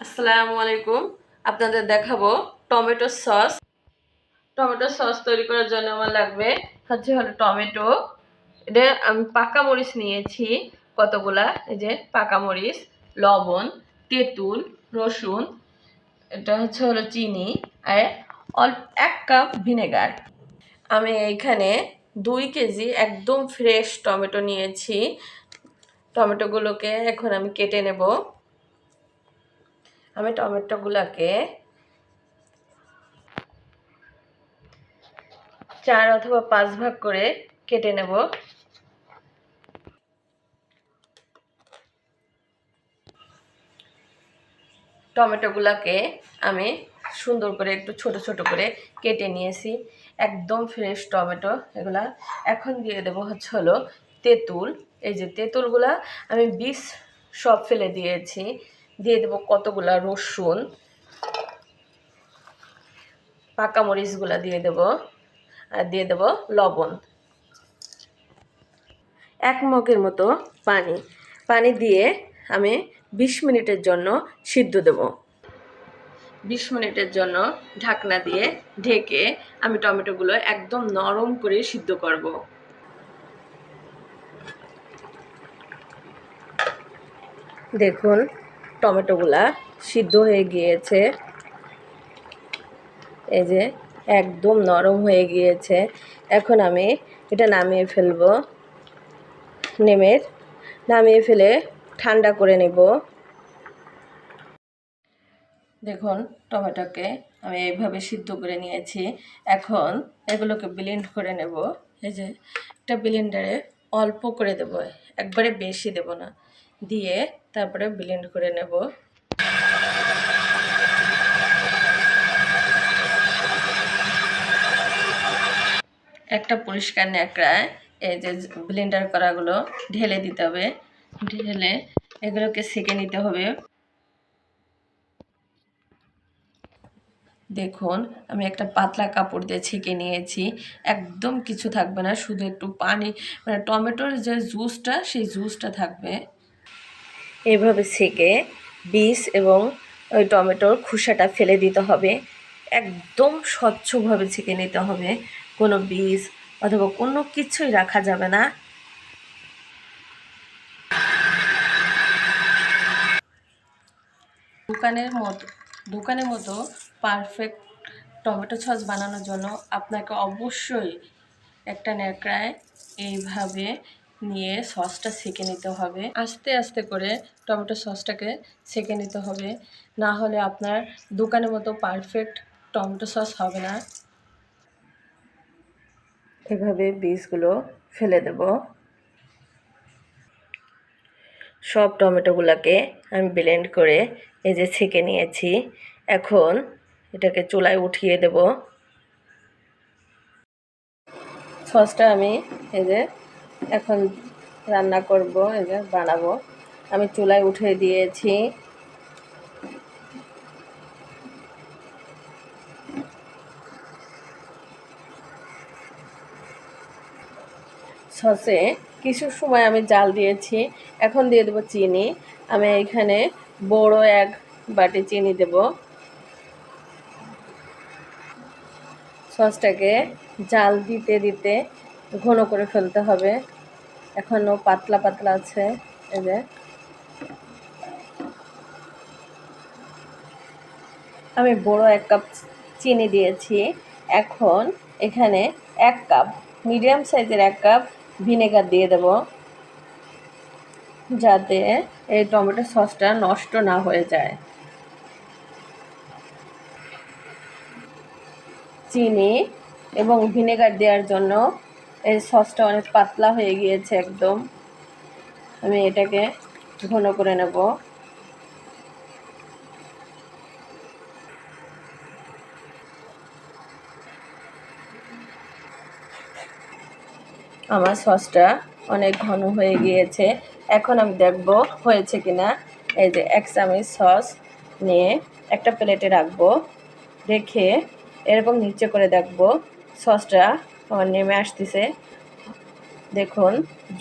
আসসালামু আলাইকুম। আপনাদের দেখাবো টমেটো সস। টমেটো সস তৈরি করার জন্য আমার লাগবে হলো টমেটো। এটা আমি পাকা মরিচ নিয়েছি কতগুলা, এই যে পাকা মরিচ, লবণ, তেঁতুল, রসুন, এটা হলো চিনি, আর অল্প 1 কাপ ভিনেগার। আমি এইখানে 2 কেজি একদম ফ্রেশ টমেটো নিয়েছি। টমেটোগুলোকে এখন আমি কেটে নেব। আমি টমেটোগুলোকে 4 অথবা 5 ভাগ করে কেটে নেব। টমেটোগুলোকে আমি সুন্দর করে একটু ছোট ছোট করে কেটে নিয়েছি, একদম ফ্রেশ টমেটো এগুলা। এখন দিয়ে দেব হলো তেঁতুল। এই যে তেঁতুলগুলা আমি বীজ সব ফেলে দিয়েছি। দিয়ে দেব কতগুলা রসুন, পাকা মরিচগুলা দিয়ে দেব, আর দিয়ে দেব লবণ। 1 মগের মতো পানি দিয়ে আমি 20 মিনিটের জন্য সিদ্ধ দেব। 20 মিনিটের জন্য ঢাকনা দিয়ে ঢেকে আমি টমেটোগুলো একদম নরম করে সিদ্ধ করব। দেখুন টমেটোগুলা সিদ্ধ হয়ে গিয়েছে, এই যে একদম নরম হয়ে গিয়েছে। এখন আমি এটা নামিয়ে ফেলবো। নামিয়ে ফেলে ঠান্ডা করে নেব। দেখুন টমেটোকে আমি এইভাবে সিদ্ধ করে নিয়েছি। এখন এগুলোকে ব্লেন্ড করে নেব। এই যে একটা ব্লেন্ডারে অল্প করে দেব, একবারে বেশি দেব না, দিয়ে তারপরে ব্লেন্ড করে নেব। একটা পরিষ্কার ন্যাকড়ায় এই যে ব্লেন্ডার করাগুলো ঢেলে দিতে হবে। ঢেলে এগুলোকে সেঁকে নিতে হবে। দেখুন আমি একটা পাতলা কাপড় দিয়ে ছেঁকে নিয়েছি, একদম কিছু থাকবে না, শুধু একটু পানি, মানে টমেটোর যে জুসটা সেই জুসটা থাকবে। এভাবে ছেঁকে বীজ এবং ওই টমেটোর খোসাটা ফেলে দিতে হবে। একদম স্বচ্ছভাবে ছেঁকে নিতে হবে, কোনো বীজ অথবা কোনো কিছুই রাখা যাবে না। দোকানের মতো পারফেক্ট টমেটো সস বানানোর জন্য আপনাকে অবশ্যই একটা ন্যাকড়ায় এইভাবে নিয়ে সসটা সেঁকে নিতে হবে। আস্তে আস্তে করে টমেটো সসটাকে সেঁকে নিতে হবে, না হলে আপনার দোকানের মতো পারফেক্ট টমেটো সস হবে না। এভাবে বীজগুলো ফেলে দেব। সব টমেটোগুলোকে আমি ব্লেন্ড করে এই যে ছেঁকে নিয়েছি। এখন এটাকে চুলায় উঠিয়ে দেব। সসটা আমি এই যে এখন রান্না করব, এই যে বানাবো। আমি চুলায় উঠিয়ে দিয়েছি। সসে কিছু সময় আমি জাল দিয়েছি। এখন দিয়ে দেবো চিনি। আমি এখানে বড় 1 বাটি চিনি দেব। সসটাকে জাল দিতে দিতে ঘন করে ফেলতে হবে, এখনও পাতলা পাতলা আছে। এই যে আমি বড় 1 কাপ চিনি দিয়েছি। এখন এখানে 1 কাপ, মিডিয়াম সাইজের 1 কাপ ভিনেগার দিয়ে দেব, যাতে এই টমেটো সসটা নষ্ট না হয়ে যায়। চিনি এবং ভিনেগার দেওয়ার জন্য এই সসটা অনেক পাতলা হয়ে গিয়েছে একদম। আমি এটাকে ঘন করে নেব। আমার সসটা অনেক ঘন হয়ে গিয়েছে। এখন আমি দেখব হয়েছে কিনা। এই যে 1 চামচ সস নিয়ে একটা প্লেটে রাখবো, রেখে এরকম নিচে করে দেখব সসটা আমার নেমে আসতেছে। দেখুন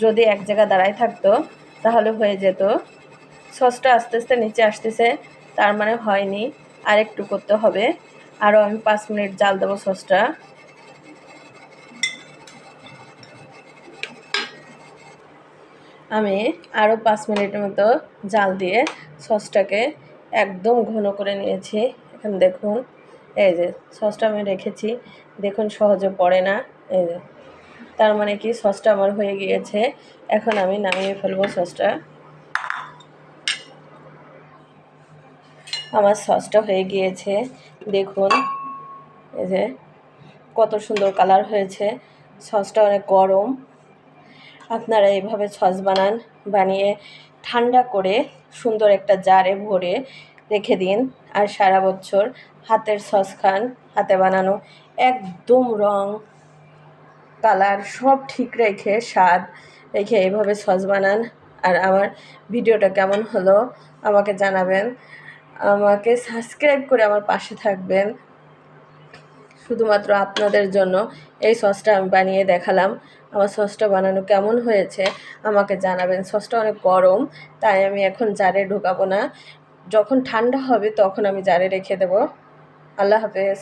যদি এক জায়গায় দাঁড়ায় থাকতো তাহলে হয়ে যেত। সসটা আস্তে আস্তে নিচে আসতেছে, তার মানে হয়নি, আর একটু করতে হবে। আরও আমি 5 মিনিট জাল দেবো সসটা। আমি আরও 5 মিনিটের মতো জাল দিয়ে সসটাকে একদম ঘন করে নিয়েছি। এখন দেখুন, এই যে সসটা আমি রেখেছি, দেখুন সহজে পড়ে না। এই যে, তার মানে কি সসটা আমার হয়ে গিয়েছে। এখন আমি নামিয়ে ফেলবো সসটা। আমার সসটা হয়ে গিয়েছে, দেখুন এই যে কত সুন্দর কালার হয়েছে। সসটা অনেক গরম। আপনারা এইভাবে সস বানান, বানিয়ে ঠান্ডা করে সুন্দর একটা জারে ভরে রেখে দিন, আর সারা বছর হাতের সস খান। হাতে বানানো একদম রং, কালার সব ঠিক রেখে, স্বাদ রেখে এইভাবে সস বানান। আর আমার ভিডিওটা কেমন হলো আমাকে জানাবেন। আমাকে সাবস্ক্রাইব করে আমার পাশে থাকবেন। শুধুমাত্র আপনাদের জন্য এই সসটা আমি বানিয়ে দেখালাম। আমার সসটা বানানো কেমন হয়েছে আমাকে জানাবেন। সসটা অনেক গরম, তাই আমি এখন জারে ঢোকাবো না। যখন ঠান্ডা হবে তখন আমি জারে রেখে দেবো। আল্লাহ হাফেজ।